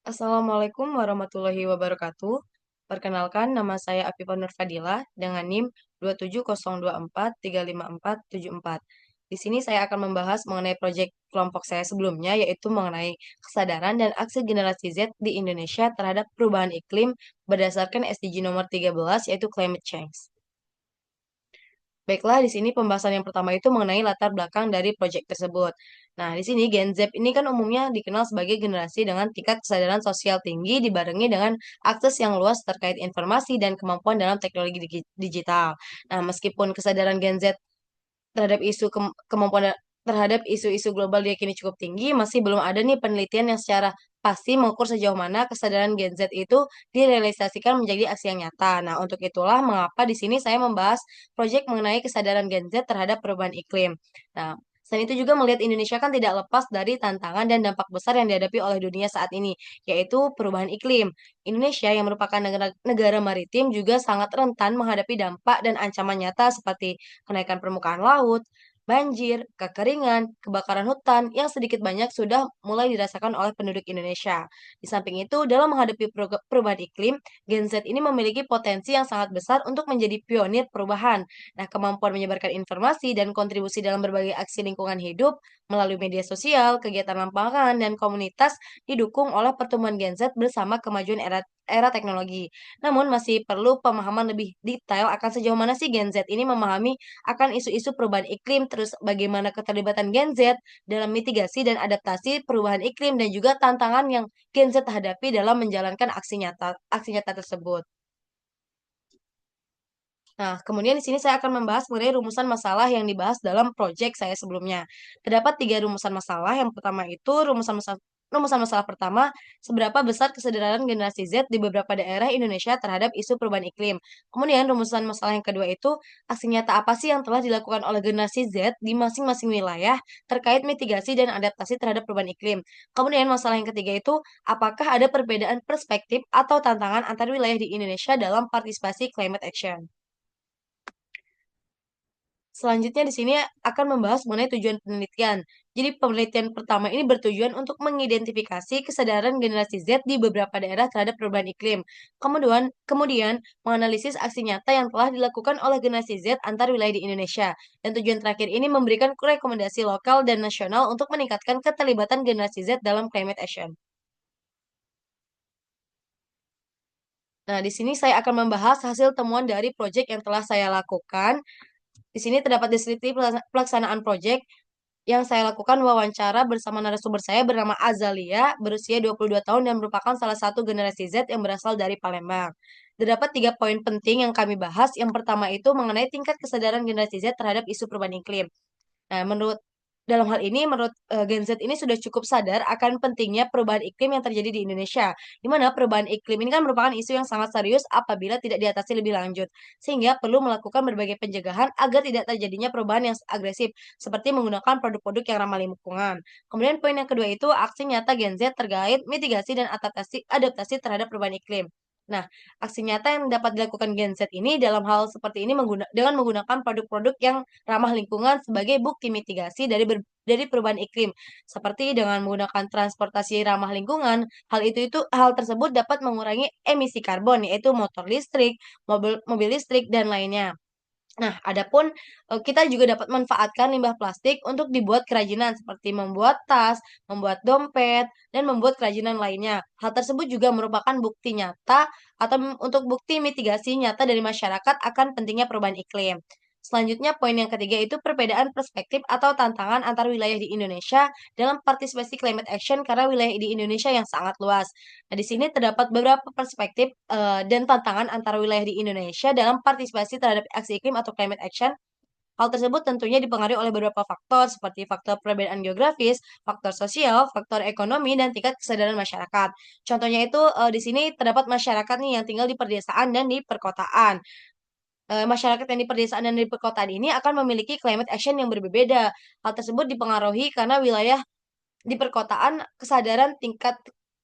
Assalamualaikum warahmatullahi wabarakatuh. Perkenalkan, nama saya Afifah Nur Fadila dengan NIM 27024354474. Di sini saya akan membahas mengenai proyek kelompok saya sebelumnya, yaitu mengenai kesadaran dan aksi generasi Z di Indonesia terhadap perubahan iklim berdasarkan SDG nomor 13, yaitu Climate Change. Baiklah, di sini pembahasan yang pertama itu mengenai latar belakang dari proyek tersebut. Nah, di sini Gen Z ini kan umumnya dikenal sebagai generasi dengan tingkat kesadaran sosial tinggi dibarengi dengan akses yang luas terkait informasi dan kemampuan dalam teknologi digital. Nah, meskipun kesadaran Gen Z terhadap kemampuan terhadap isu-isu global diyakini cukup tinggi, masih belum ada nih penelitian yang secara pasti mengukur sejauh mana kesadaran Gen Z itu direalisasikan menjadi aksi yang nyata. Nah, untuk itulah mengapa di sini saya membahas proyek mengenai kesadaran Gen Z terhadap perubahan iklim. Nah, selain itu juga melihat Indonesia kan tidak lepas dari tantangan dan dampak besar yang dihadapi oleh dunia saat ini, yaitu perubahan iklim. Indonesia yang merupakan negara maritim juga sangat rentan menghadapi dampak dan ancaman nyata seperti kenaikan permukaan laut, banjir, kekeringan, kebakaran hutan yang sedikit banyak sudah mulai dirasakan oleh penduduk Indonesia. Di samping itu, dalam menghadapi perubahan iklim, Gen Z ini memiliki potensi yang sangat besar untuk menjadi pionir perubahan. Nah, kemampuan menyebarkan informasi dan kontribusi dalam berbagai aksi lingkungan hidup melalui media sosial, kegiatan lapangan, dan komunitas didukung oleh pertumbuhan Gen Z bersama kemajuan era teknologi. Namun masih perlu pemahaman lebih detail akan sejauh mana sih Gen Z ini memahami akan isu-isu perubahan iklim, terus bagaimana keterlibatan Gen Z dalam mitigasi dan adaptasi perubahan iklim dan juga tantangan yang Gen Z hadapi dalam menjalankan aksi nyata tersebut. Nah, kemudian di sini saya akan membahas mengenai rumusan masalah yang dibahas dalam proyek saya sebelumnya. Terdapat tiga rumusan masalah. Yang pertama itu rumusan masalah pertama, seberapa besar kesadaran generasi Z di beberapa daerah Indonesia terhadap isu perubahan iklim. Kemudian rumusan masalah yang kedua itu, aksi nyata apa sih yang telah dilakukan oleh generasi Z di masing-masing wilayah terkait mitigasi dan adaptasi terhadap perubahan iklim. Kemudian masalah yang ketiga itu, apakah ada perbedaan perspektif atau tantangan antar wilayah di Indonesia dalam partisipasi climate action. Selanjutnya di sini akan membahas mengenai tujuan penelitian. Jadi penelitian pertama ini bertujuan untuk mengidentifikasi kesadaran generasi Z di beberapa daerah terhadap perubahan iklim. Kemudian menganalisis aksi nyata yang telah dilakukan oleh generasi Z antar wilayah di Indonesia. Dan tujuan terakhir ini memberikan rekomendasi lokal dan nasional untuk meningkatkan keterlibatan generasi Z dalam climate action. Nah, di sini saya akan membahas hasil temuan dari proyek yang telah saya lakukan. Di sini terdapat deskripsi pelaksanaan proyek yang saya lakukan wawancara bersama narasumber saya bernama Azalia, berusia 22 tahun dan merupakan salah satu generasi Z yang berasal dari Palembang. Terdapat tiga poin penting yang kami bahas. Yang pertama itu mengenai tingkat kesadaran generasi Z terhadap isu perubahan iklim. Nah, dalam hal ini, menurut Gen Z ini sudah cukup sadar akan pentingnya perubahan iklim yang terjadi di Indonesia, di mana perubahan iklim ini kan merupakan isu yang sangat serius apabila tidak diatasi lebih lanjut, sehingga perlu melakukan berbagai pencegahan agar tidak terjadinya perubahan yang agresif, seperti menggunakan produk-produk yang ramah lingkungan. Kemudian poin yang kedua itu aksi nyata Gen Z terkait mitigasi dan adaptasi terhadap perubahan iklim. Nah, aksi nyata yang dapat dilakukan Gen Z ini dalam hal seperti ini dengan menggunakan produk-produk yang ramah lingkungan sebagai bukti mitigasi dari perubahan iklim, seperti dengan menggunakan transportasi ramah lingkungan. Hal tersebut dapat mengurangi emisi karbon, yaitu motor listrik, mobil mobil listrik dan lainnya. Nah, adapun kita juga dapat manfaatkan limbah plastik untuk dibuat kerajinan seperti membuat tas, membuat dompet, dan membuat kerajinan lainnya. Hal tersebut juga merupakan bukti nyata atau untuk bukti mitigasi nyata dari masyarakat akan pentingnya perubahan iklim. Selanjutnya, poin yang ketiga itu perbedaan perspektif atau tantangan antar wilayah di Indonesia dalam partisipasi climate action karena wilayah di Indonesia yang sangat luas. Nah, di sini terdapat beberapa perspektif dan tantangan antara wilayah di Indonesia dalam partisipasi terhadap aksi iklim atau climate action. Hal tersebut tentunya dipengaruhi oleh beberapa faktor seperti faktor perbedaan geografis, faktor sosial, faktor ekonomi, dan tingkat kesadaran masyarakat. Contohnya itu di sini terdapat masyarakat nih yang tinggal di pedesaan dan di perkotaan. Masyarakat yang di pedesaan dan di perkotaan ini akan memiliki climate action yang berbeda. Hal tersebut dipengaruhi karena wilayah di perkotaan kesadaran tingkat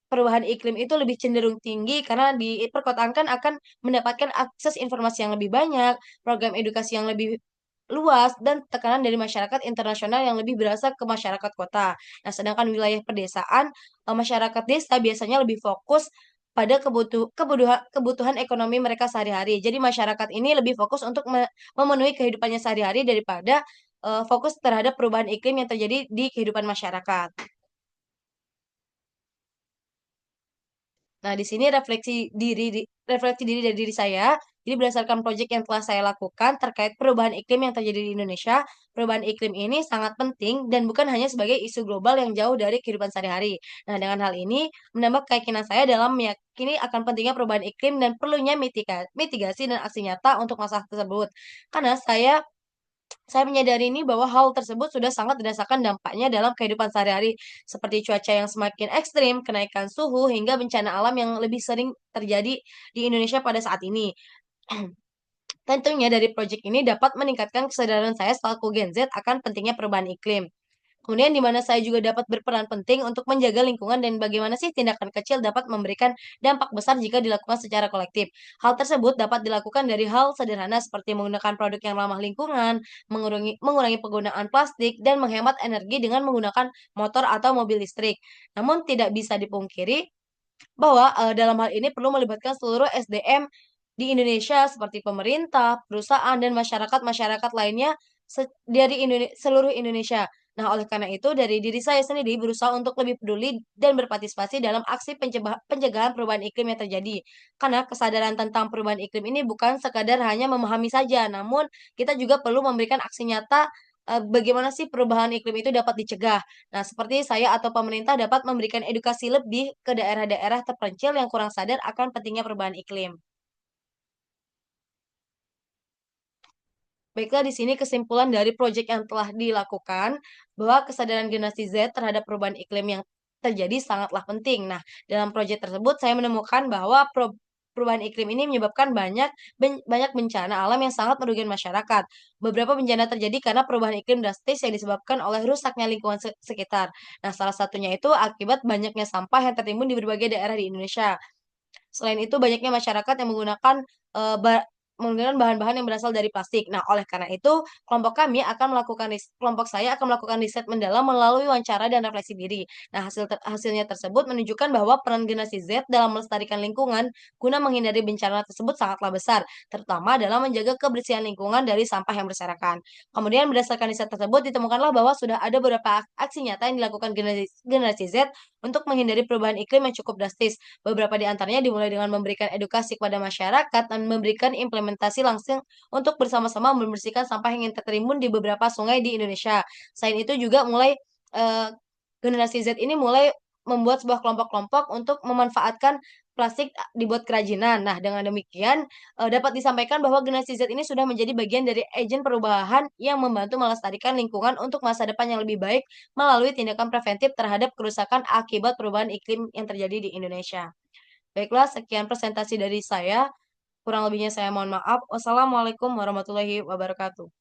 perubahan iklim itu lebih cenderung tinggi karena di perkotaan kan akan mendapatkan akses informasi yang lebih banyak, program edukasi yang lebih luas dan tekanan dari masyarakat internasional yang lebih berasa ke masyarakat kota. Nah, sedangkan wilayah pedesaan, masyarakat desa biasanya lebih fokus pada kebutuhan ekonomi mereka sehari-hari. Jadi masyarakat ini lebih fokus untuk memenuhi kehidupannya sehari-hari daripada fokus terhadap perubahan iklim yang terjadi di kehidupan masyarakat. Nah, di sini refleksi diri dari diri saya. Jadi berdasarkan proyek yang telah saya lakukan terkait perubahan iklim yang terjadi di Indonesia, perubahan iklim ini sangat penting dan bukan hanya sebagai isu global yang jauh dari kehidupan sehari-hari. Nah, dengan hal ini menambah keyakinan saya dalam meyakini akan pentingnya perubahan iklim dan perlunya mitigasi dan aksi nyata untuk masalah tersebut. Karena saya menyadari ini bahwa hal tersebut sudah sangat dirasakan dampaknya dalam kehidupan sehari-hari, seperti cuaca yang semakin ekstrim, kenaikan suhu, hingga bencana alam yang lebih sering terjadi di Indonesia pada saat ini. Tentunya dari proyek ini dapat meningkatkan kesadaran saya selaku Gen Z akan pentingnya perubahan iklim. Kemudian di mana saya juga dapat berperan penting untuk menjaga lingkungan dan bagaimana sih tindakan kecil dapat memberikan dampak besar jika dilakukan secara kolektif. Hal tersebut dapat dilakukan dari hal sederhana seperti menggunakan produk yang ramah lingkungan, mengurangi penggunaan plastik, dan menghemat energi dengan menggunakan motor atau mobil listrik. Namun tidak bisa dipungkiri bahwa, dalam hal ini perlu melibatkan seluruh SDM di Indonesia seperti pemerintah, perusahaan, dan masyarakat-masyarakat lainnya dari seluruh Indonesia. Nah, oleh karena itu dari diri saya sendiri berusaha untuk lebih peduli dan berpartisipasi dalam aksi pencegahan perubahan iklim yang terjadi. Karena kesadaran tentang perubahan iklim ini bukan sekadar hanya memahami saja, namun kita juga perlu memberikan aksi nyata, bagaimana sih perubahan iklim itu dapat dicegah. Nah, seperti saya atau pemerintah dapat memberikan edukasi lebih ke daerah-daerah terpencil yang kurang sadar akan pentingnya perubahan iklim. Baiklah, di sini kesimpulan dari proyek yang telah dilakukan, bahwa kesadaran generasi Z terhadap perubahan iklim yang terjadi sangatlah penting. Nah, dalam proyek tersebut saya menemukan bahwa perubahan iklim ini menyebabkan banyak bencana alam yang sangat merugikan masyarakat. Beberapa bencana terjadi karena perubahan iklim drastis yang disebabkan oleh rusaknya lingkungan sekitar. Nah, salah satunya itu akibat banyaknya sampah yang tertimbun di berbagai daerah di Indonesia. Selain itu banyaknya masyarakat yang menggunakan bahan-bahan yang berasal dari plastik. Nah, oleh karena itu, kelompok saya akan melakukan riset mendalam melalui wawancara dan refleksi diri. Nah, hasilnya tersebut menunjukkan bahwa peran generasi Z dalam melestarikan lingkungan guna menghindari bencana tersebut sangatlah besar, terutama dalam menjaga kebersihan lingkungan dari sampah yang berserakan. Kemudian berdasarkan riset tersebut ditemukanlah bahwa sudah ada beberapa aksi nyata yang dilakukan generasi Z untuk menghindari perubahan iklim yang cukup drastis. Beberapa di antaranya dimulai dengan memberikan edukasi kepada masyarakat dan memberikan implementasi langsung untuk bersama-sama membersihkan sampah yang tertimbun di beberapa sungai di Indonesia. Selain itu juga eee, generasi Z ini mulai membuat sebuah kelompok-kelompok untuk memanfaatkan plastik dibuat kerajinan. Nah, dengan demikian, dapat disampaikan bahwa generasi Z ini sudah menjadi bagian dari agen perubahan yang membantu melestarikan lingkungan untuk masa depan yang lebih baik melalui tindakan preventif terhadap kerusakan akibat perubahan iklim yang terjadi di Indonesia. Baiklah, sekian presentasi dari saya. Kurang lebihnya saya mohon maaf. Wassalamualaikum warahmatullahi wabarakatuh.